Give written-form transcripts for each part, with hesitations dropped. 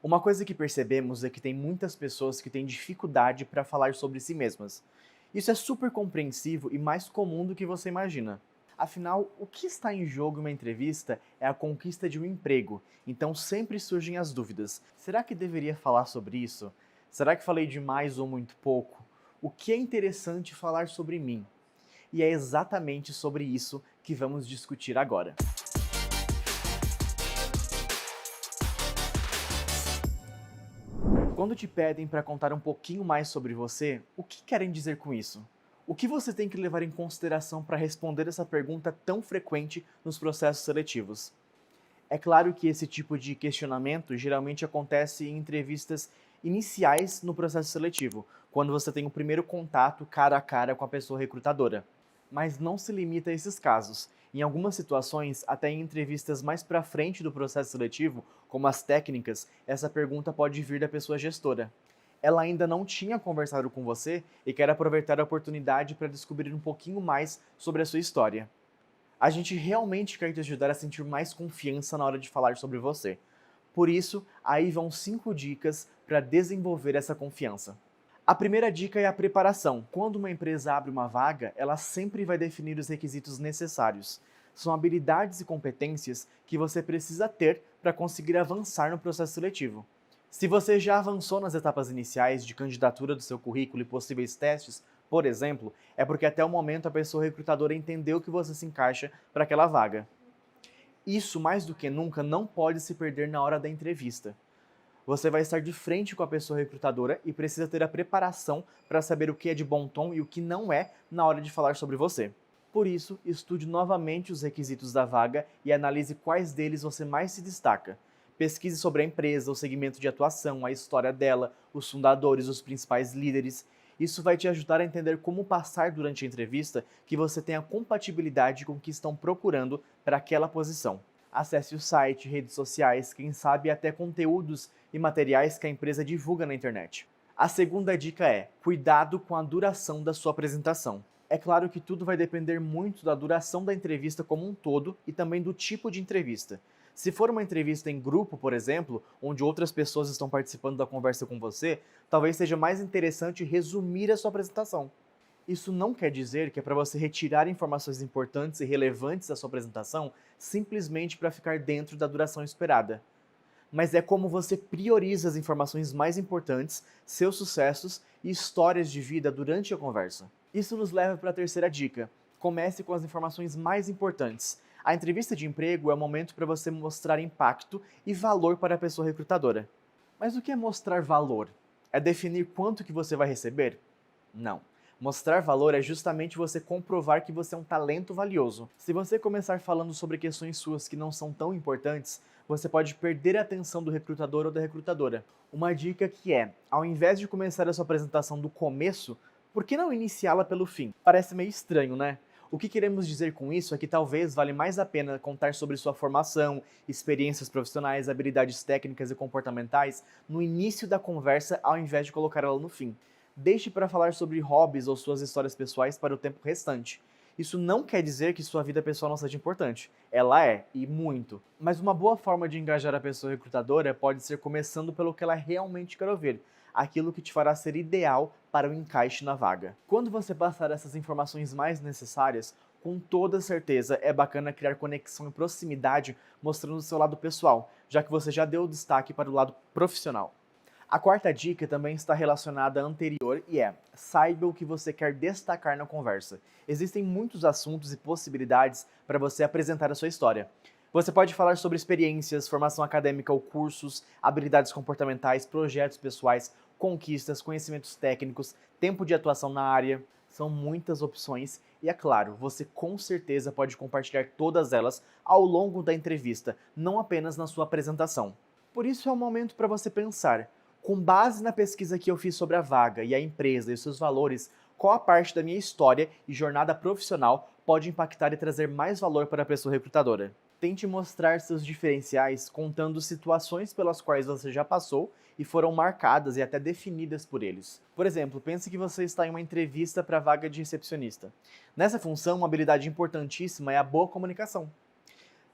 Uma coisa que percebemos é que tem muitas pessoas que têm dificuldade para falar sobre si mesmas. Isso é super compreensivo e mais comum do que você imagina. Afinal, o que está em jogo em uma entrevista é a conquista de um emprego, então sempre surgem as dúvidas. Será que deveria falar sobre isso? Será que falei demais ou muito pouco? O que é interessante falar sobre mim? E é exatamente sobre isso que vamos discutir agora. Quando te pedem para contar um pouquinho mais sobre você, o que querem dizer com isso? O que você tem que levar em consideração para responder essa pergunta tão frequente nos processos seletivos? É claro que esse tipo de questionamento geralmente acontece em entrevistas iniciais no processo seletivo, quando você tem o primeiro contato cara a cara com a pessoa recrutadora. Mas não se limita a esses casos. Em algumas situações, até em entrevistas mais para frente do processo seletivo, como as técnicas, essa pergunta pode vir da pessoa gestora. Ela ainda não tinha conversado com você e quer aproveitar a oportunidade para descobrir um pouquinho mais sobre a sua história. A gente realmente quer te ajudar a sentir mais confiança na hora de falar sobre você. Por isso, aí vão 5 dicas para desenvolver essa confiança. A primeira dica é a preparação. Quando uma empresa abre uma vaga, ela sempre vai definir os requisitos necessários. São habilidades e competências que você precisa ter para conseguir avançar no processo seletivo. Se você já avançou nas etapas iniciais de candidatura do seu currículo e possíveis testes, por exemplo, é porque até o momento a pessoa recrutadora entendeu que você se encaixa para aquela vaga. Isso, mais do que nunca, não pode se perder na hora da entrevista. Você vai estar de frente com a pessoa recrutadora e precisa ter a preparação para saber o que é de bom tom e o que não é na hora de falar sobre você. Por isso, estude novamente os requisitos da vaga e analise quais deles você mais se destaca. Pesquise sobre a empresa, o segmento de atuação, a história dela, os fundadores, os principais líderes. Isso vai te ajudar a entender como passar durante a entrevista que você tem a compatibilidade com o que estão procurando para aquela posição. Acesse o site, redes sociais, quem sabe até conteúdos e materiais que a empresa divulga na internet. A segunda dica é: cuidado com a duração da sua apresentação. É claro que tudo vai depender muito da duração da entrevista como um todo e também do tipo de entrevista. Se for uma entrevista em grupo, por exemplo, onde outras pessoas estão participando da conversa com você, talvez seja mais interessante resumir a sua apresentação. Isso não quer dizer que é para você retirar informações importantes e relevantes da sua apresentação simplesmente para ficar dentro da duração esperada. Mas é como você prioriza as informações mais importantes, seus sucessos e histórias de vida durante a conversa. Isso nos leva para a terceira dica. Comece com as informações mais importantes. A entrevista de emprego é o momento para você mostrar impacto e valor para a pessoa recrutadora. Mas o que é mostrar valor? É definir quanto que você vai receber? Não. Mostrar valor é justamente você comprovar que você é um talento valioso. Se você começar falando sobre questões suas que não são tão importantes, você pode perder a atenção do recrutador ou da recrutadora. Uma dica que é, ao invés de começar a sua apresentação do começo, por que não iniciá-la pelo fim? Parece meio estranho, né? O que queremos dizer com isso é que talvez vale mais a pena contar sobre sua formação, experiências profissionais, habilidades técnicas e comportamentais no início da conversa ao invés de colocar ela no fim. Deixe para falar sobre hobbies ou suas histórias pessoais para o tempo restante. Isso não quer dizer que sua vida pessoal não seja importante. Ela é, e muito. Mas uma boa forma de engajar a pessoa recrutadora pode ser começando pelo que ela realmente quer ouvir, aquilo que te fará ser ideal para o encaixe na vaga. Quando você passar essas informações mais necessárias, com toda certeza é bacana criar conexão e proximidade mostrando o seu lado pessoal, já que você já deu o destaque para o lado profissional. A quarta dica também está relacionada à anterior e é: saiba o que você quer destacar na conversa. Existem muitos assuntos e possibilidades para você apresentar a sua história. Você pode falar sobre experiências, formação acadêmica ou cursos, habilidades comportamentais, projetos pessoais, conquistas, conhecimentos técnicos, tempo de atuação na área. São muitas opções e, é claro, você com certeza pode compartilhar todas elas ao longo da entrevista, não apenas na sua apresentação. Por isso é o momento para você pensar: com base na pesquisa que eu fiz sobre a vaga e a empresa e os seus valores, qual a parte da minha história e jornada profissional pode impactar e trazer mais valor para a pessoa recrutadora? Tente mostrar seus diferenciais contando situações pelas quais você já passou e foram marcadas e até definidas por eles. Por exemplo, pense que você está em uma entrevista para a vaga de recepcionista. Nessa função, uma habilidade importantíssima é a boa comunicação.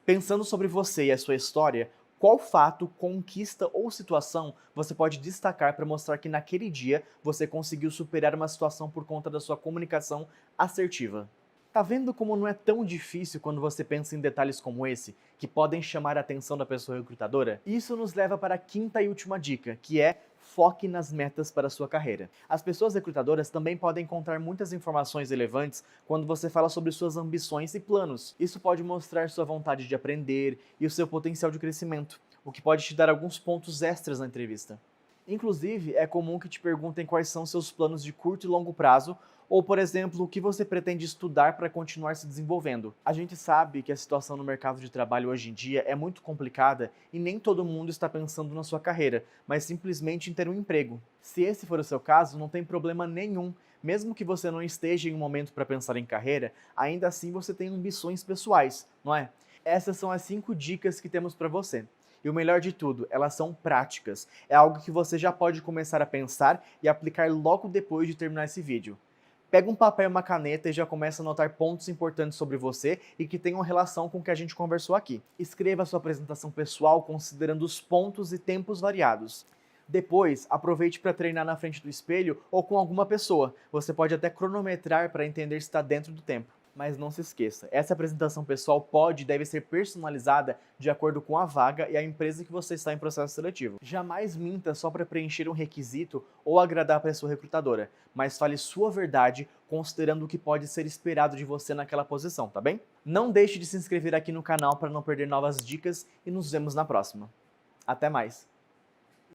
Pensando sobre você e a sua história, Qual fato, conquista ou situação você pode destacar para mostrar que naquele dia você conseguiu superar uma situação por conta da sua comunicação assertiva? Tá vendo como não é tão difícil quando você pensa em detalhes como esse, que podem chamar a atenção da pessoa recrutadora? Isso nos leva para a quinta e última dica, que é foque nas metas para a sua carreira. As pessoas recrutadoras também podem encontrar muitas informações relevantes quando você fala sobre suas ambições e planos. Isso pode mostrar sua vontade de aprender e o seu potencial de crescimento, o que pode te dar alguns pontos extras na entrevista. Inclusive, é comum que te perguntem quais são seus planos de curto e longo prazo, ou, por exemplo, o que você pretende estudar para continuar se desenvolvendo. A gente sabe que a situação no mercado de trabalho hoje em dia é muito complicada e nem todo mundo está pensando na sua carreira, mas simplesmente em ter um emprego. Se esse for o seu caso, não tem problema nenhum. Mesmo que você não esteja em um momento para pensar em carreira, ainda assim você tem ambições pessoais, não é? Essas são as 5 dicas que temos para você. E o melhor de tudo, elas são práticas. É algo que você já pode começar a pensar e aplicar logo depois de terminar esse vídeo. Pega um papel e uma caneta e já começa a anotar pontos importantes sobre você e que tenham relação com o que a gente conversou aqui. Escreva a sua apresentação pessoal considerando os pontos e tempos variados. Depois, aproveite para treinar na frente do espelho ou com alguma pessoa. Você pode até cronometrar para entender se está dentro do tempo. Mas não se esqueça, essa apresentação pessoal pode e deve ser personalizada de acordo com a vaga e a empresa que você está em processo seletivo. Jamais minta só para preencher um requisito ou agradar a pessoa recrutadora, mas fale sua verdade considerando o que pode ser esperado de você naquela posição, tá bem? Não deixe de se inscrever aqui no canal para não perder novas dicas e nos vemos na próxima. Até mais!